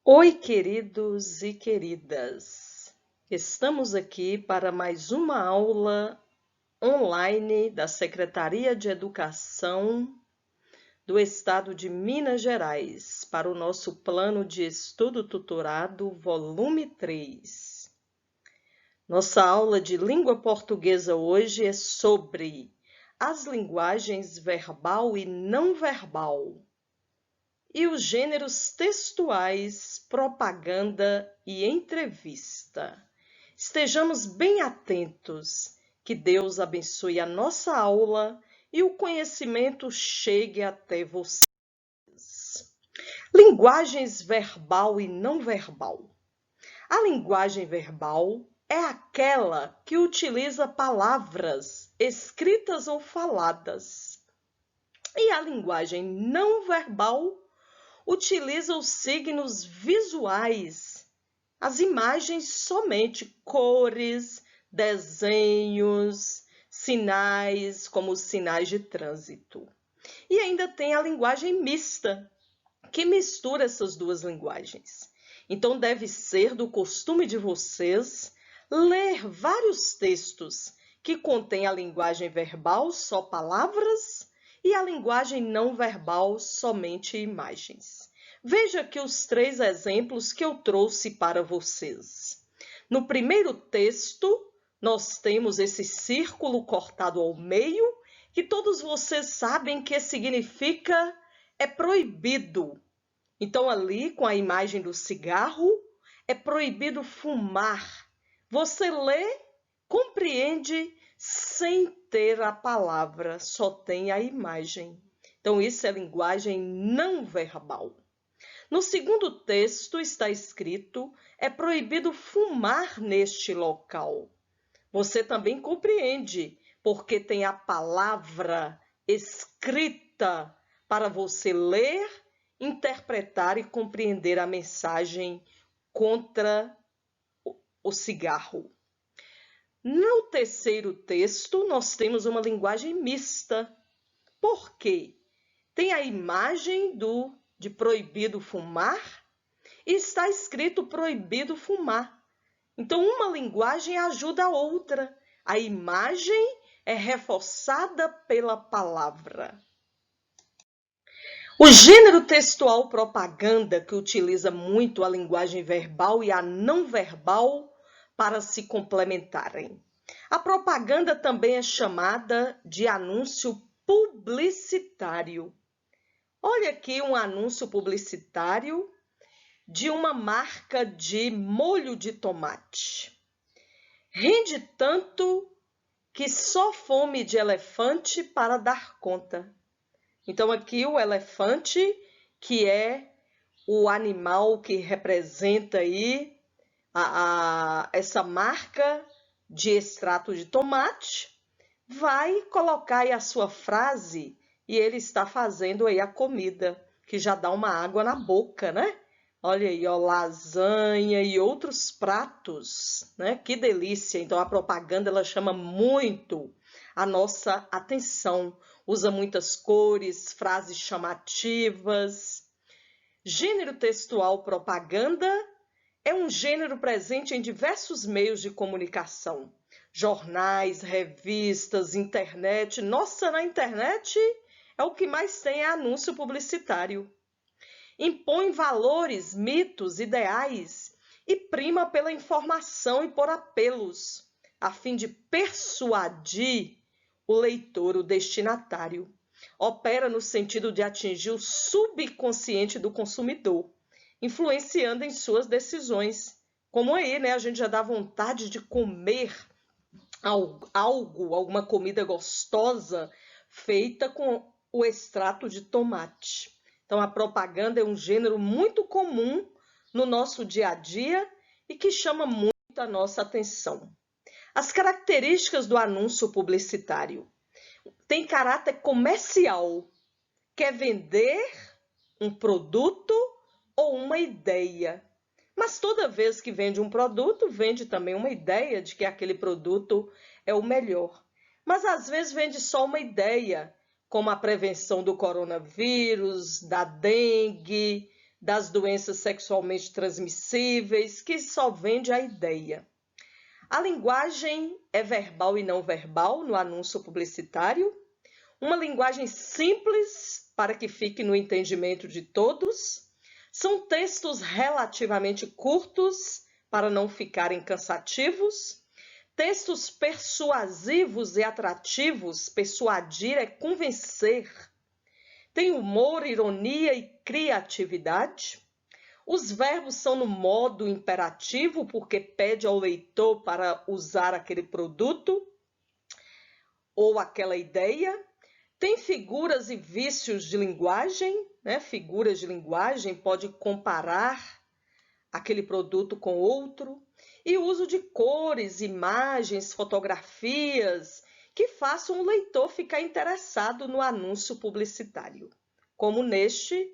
Oi, queridos e queridas. Estamos aqui para mais uma aula online da Secretaria de Educação do Estado de Minas Gerais, para o nosso plano de estudo tutorado, volume 3. Nossa aula de língua portuguesa hoje é sobre as linguagens verbal e não verbal e os gêneros textuais, propaganda e entrevista. Estejamos bem atentos. Que Deus abençoe a nossa aula e o conhecimento chegue até vocês. Linguagens verbal e não verbal. A linguagem verbal é aquela que utiliza palavras escritas ou faladas. E a linguagem não verbal utiliza os signos visuais, as imagens somente, cores, desenhos, sinais, como os sinais de trânsito. E ainda tem a linguagem mista, que mistura essas duas linguagens. Então, deve ser do costume de vocês ler vários textos que contêm a linguagem verbal, só palavras, e a linguagem não verbal, somente imagens. Veja aqui os 3 exemplos que eu trouxe para vocês. No primeiro texto, nós temos esse círculo cortado ao meio, que todos vocês sabem que significa é proibido. Então, ali, com a imagem do cigarro, é proibido fumar. Você lê, compreende, sem ter a palavra, só tem a imagem. Então, isso é linguagem não verbal. No segundo texto está escrito: é proibido fumar neste local. Você também compreende, porque tem a palavra escrita para você ler, interpretar e compreender a mensagem contra o cigarro. No terceiro texto, nós temos uma linguagem mista. Por quê? Tem a imagem de proibido fumar e está escrito proibido fumar. Então, uma linguagem ajuda a outra. A imagem é reforçada pela palavra. O gênero textual propaganda, que utiliza muito a linguagem verbal e a não verbal para se complementarem. A propaganda também é chamada de anúncio publicitário. Olha aqui um anúncio publicitário de uma marca de molho de tomate. Rende tanto que só fome de elefante para dar conta. Então, aqui o elefante, que é o animal que representa aí essa marca de extrato de tomate, vai colocar aí a sua frase e ele está fazendo aí a comida, que já dá uma água na boca, né? Olha aí, ó, lasanha e outros pratos, né? Que delícia! Então, a propaganda, ela chama muito a nossa atenção. Usa muitas cores, frases chamativas. Gênero textual propaganda é um gênero presente em diversos meios de comunicação. Jornais, revistas, internet. Nossa, na internet é o que mais tem é anúncio publicitário. Impõe valores, mitos, ideais e prima pela informação e por apelos, a fim de persuadir o leitor, o destinatário. Opera no sentido de atingir o subconsciente do consumidor, influenciando em suas decisões. Como aí, né? A gente já dá vontade de comer algo, alguma comida gostosa feita com o extrato de tomate. Então, a propaganda é um gênero muito comum no nosso dia a dia e que chama muito a nossa atenção. As características do anúncio publicitário. Tem caráter comercial, quer vender um produto ou uma ideia. Mas toda vez que vende um produto, vende também uma ideia de que aquele produto é o melhor. Mas às vezes vende só uma ideia, como a prevenção do coronavírus, da dengue, das doenças sexualmente transmissíveis, que só vende a ideia. A linguagem é verbal e não verbal no anúncio publicitário, uma linguagem simples para que fique no entendimento de todos, são textos relativamente curtos para não ficarem cansativos, textos persuasivos e atrativos, persuadir é convencer, tem humor, ironia e criatividade. Os verbos são no modo imperativo, porque pede ao leitor para usar aquele produto ou aquela ideia. Tem figuras e vícios de linguagem, né? Figuras de linguagem pode comparar aquele produto com outro. E o uso de cores, imagens, fotografias, que façam o leitor ficar interessado no anúncio publicitário. Como neste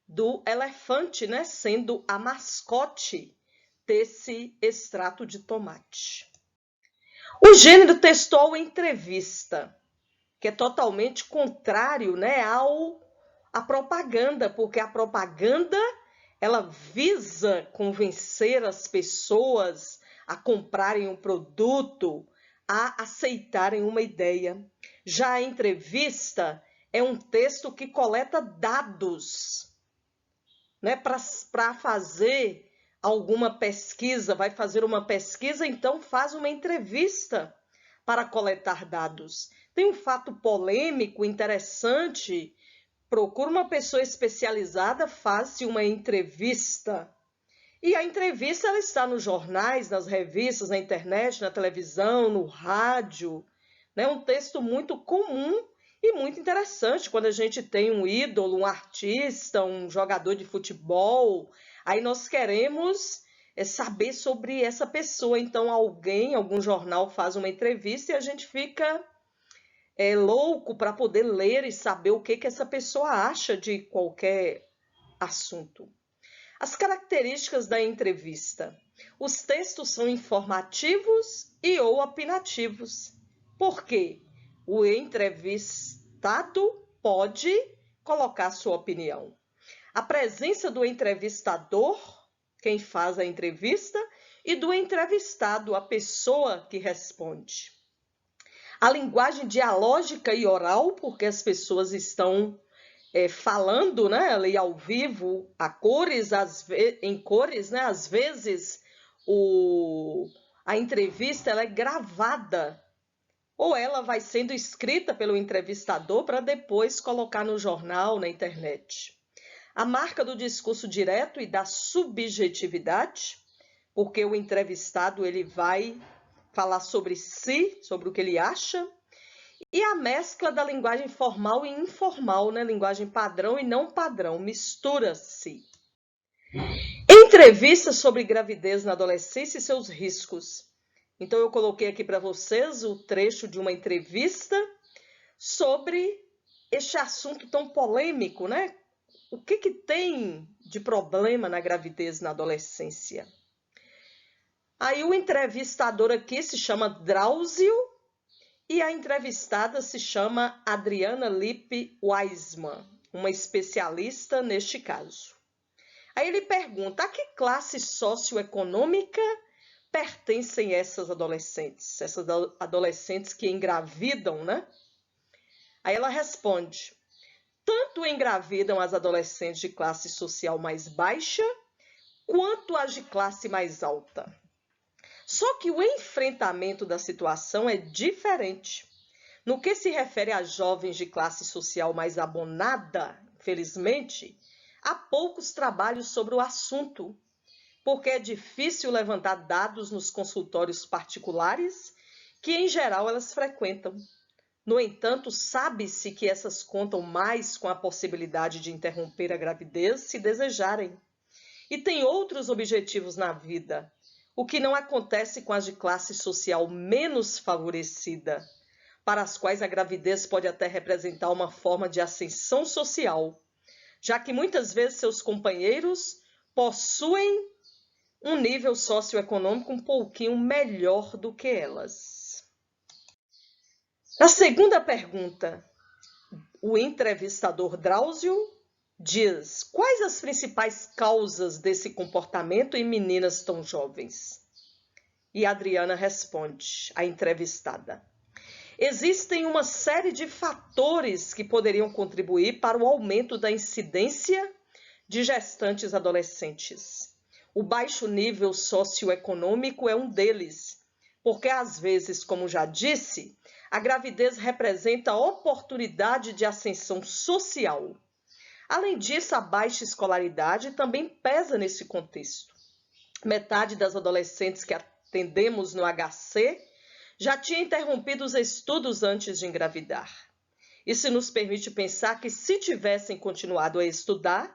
do elefante, né, sendo a mascote desse extrato de tomate. O gênero textual entrevista, que é totalmente contrário, né, à propaganda, porque a propaganda ela visa convencer as pessoas a comprarem um produto, a aceitarem uma ideia. Já a entrevista é um texto que coleta dados, né, para fazer alguma pesquisa, vai fazer uma pesquisa, então faz uma entrevista para coletar dados. Tem um fato polêmico, interessante, procura uma pessoa especializada, faz uma entrevista. E a entrevista ela está nos jornais, nas revistas, na internet, na televisão, no rádio. É um texto muito comum e muito interessante quando a gente tem um ídolo, um artista, um jogador de futebol. Aí nós queremos saber sobre essa pessoa. Então algum jornal faz uma entrevista e a gente fica louco para poder ler e saber o que essa pessoa acha de qualquer assunto. As características da entrevista. Os textos são informativos e ou opinativos. Por quê? O entrevistado pode colocar sua opinião. A presença do entrevistador, quem faz a entrevista, e do entrevistado, a pessoa que responde. A linguagem dialógica e oral, porque as pessoas estão falando, né, ali ao vivo, a cores, em cores, né, às vezes a entrevista ela é gravada, ou ela vai sendo escrita pelo entrevistador para depois colocar no jornal, na internet. A marca do discurso direto e da subjetividade, porque o entrevistado ele vai falar sobre si, sobre o que ele acha, e a mescla da linguagem formal e informal, né? Linguagem padrão e não padrão, mistura-se. Entrevista sobre gravidez na adolescência e seus riscos. Então, eu coloquei aqui para vocês o trecho de uma entrevista sobre este assunto tão polêmico, né? O que tem de problema na gravidez na adolescência? Aí o entrevistador aqui se chama Drauzio e a entrevistada se chama Adriana Lippe Weissman, uma especialista neste caso. Aí ele pergunta, a que classe socioeconômica pertencem essas adolescentes que engravidam, né? Aí ela responde, tanto engravidam as adolescentes de classe social mais baixa, quanto as de classe mais alta. Só que o enfrentamento da situação é diferente. No que se refere a jovens de classe social mais abonada, felizmente, há poucos trabalhos sobre o assunto, porque é difícil levantar dados nos consultórios particulares, que em geral elas frequentam. No entanto, sabe-se que essas contam mais com a possibilidade de interromper a gravidez se desejarem. E têm outros objetivos na vida, o que não acontece com as de classe social menos favorecida, para as quais a gravidez pode até representar uma forma de ascensão social, já que muitas vezes seus companheiros possuem um nível socioeconômico um pouquinho melhor do que elas. Na segunda pergunta, o entrevistador Drauzio diz: quais as principais causas desse comportamento em meninas tão jovens? E Adriana responde, a entrevistada: existem uma série de fatores que poderiam contribuir para o aumento da incidência de gestantes adolescentes. O baixo nível socioeconômico é um deles, porque às vezes, como já disse, a gravidez representa a oportunidade de ascensão social. Além disso, a baixa escolaridade também pesa nesse contexto. Metade das adolescentes que atendemos no HC já tinha interrompido os estudos antes de engravidar. Isso nos permite pensar que, se tivessem continuado a estudar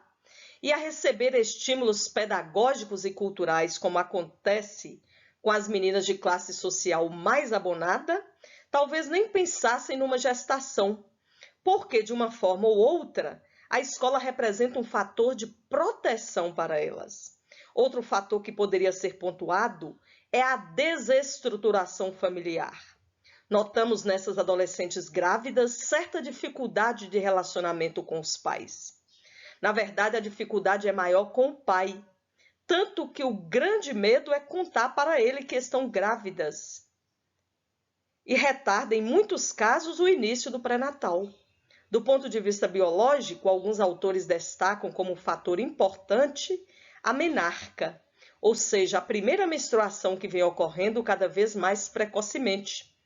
e a receber estímulos pedagógicos e culturais, como acontece com as meninas de classe social mais abonada, talvez nem pensassem numa gestação, porque, de uma forma ou outra, a escola representa um fator de proteção para elas. Outro fator que poderia ser pontuado é a desestruturação familiar. Notamos nessas adolescentes grávidas certa dificuldade de relacionamento com os pais. Na verdade, a dificuldade é maior com o pai, tanto que o grande medo é contar para ele que estão grávidas e retarda, em muitos casos, o início do pré-natal. Do ponto de vista biológico, alguns autores destacam como fator importante a menarca, ou seja, a primeira menstruação que vem ocorrendo cada vez mais precocemente,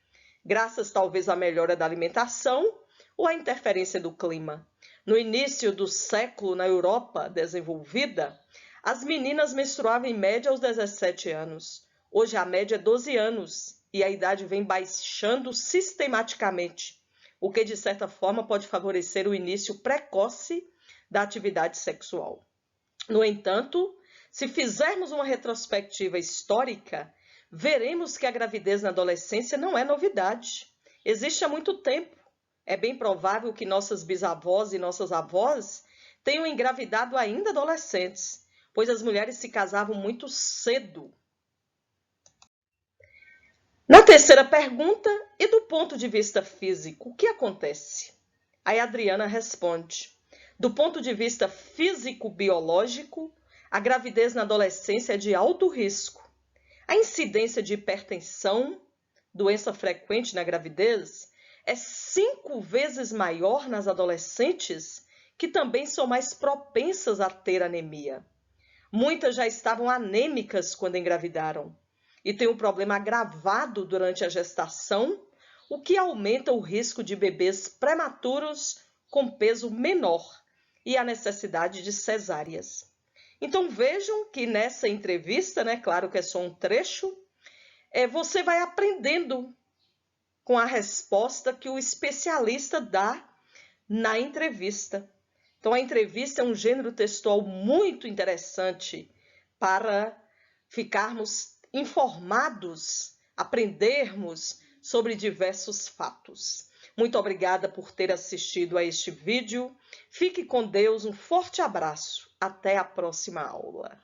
graças talvez à melhora da alimentação ou à interferência do clima. No início do século, na Europa desenvolvida, as meninas menstruavam em média aos 17 anos. Hoje a média é 12 anos e a idade vem baixando sistematicamente, o que de certa forma pode favorecer o início precoce da atividade sexual. No entanto, se fizermos uma retrospectiva histórica, veremos que a gravidez na adolescência não é novidade. Existe há muito tempo. É bem provável que nossas bisavós e nossas avós tenham engravidado ainda adolescentes, pois as mulheres se casavam muito cedo. Na terceira pergunta, e do ponto de vista físico, o que acontece? Aí a Adriana responde: do ponto de vista físico-biológico, a gravidez na adolescência é de alto risco. A incidência de hipertensão, doença frequente na gravidez, é 5 vezes maior nas adolescentes, que também são mais propensas a ter anemia. Muitas já estavam anêmicas quando engravidaram e têm um problema agravado durante a gestação, o que aumenta o risco de bebês prematuros com peso menor e a necessidade de cesáreas. Então vejam que nessa entrevista, claro que é só um trecho, você vai aprendendo com a resposta que o especialista dá na entrevista. Então a entrevista é um gênero textual muito interessante para ficarmos informados, aprendermos sobre diversos fatos. Muito obrigada por ter assistido a este vídeo. Fique com Deus, um forte abraço. Até a próxima aula.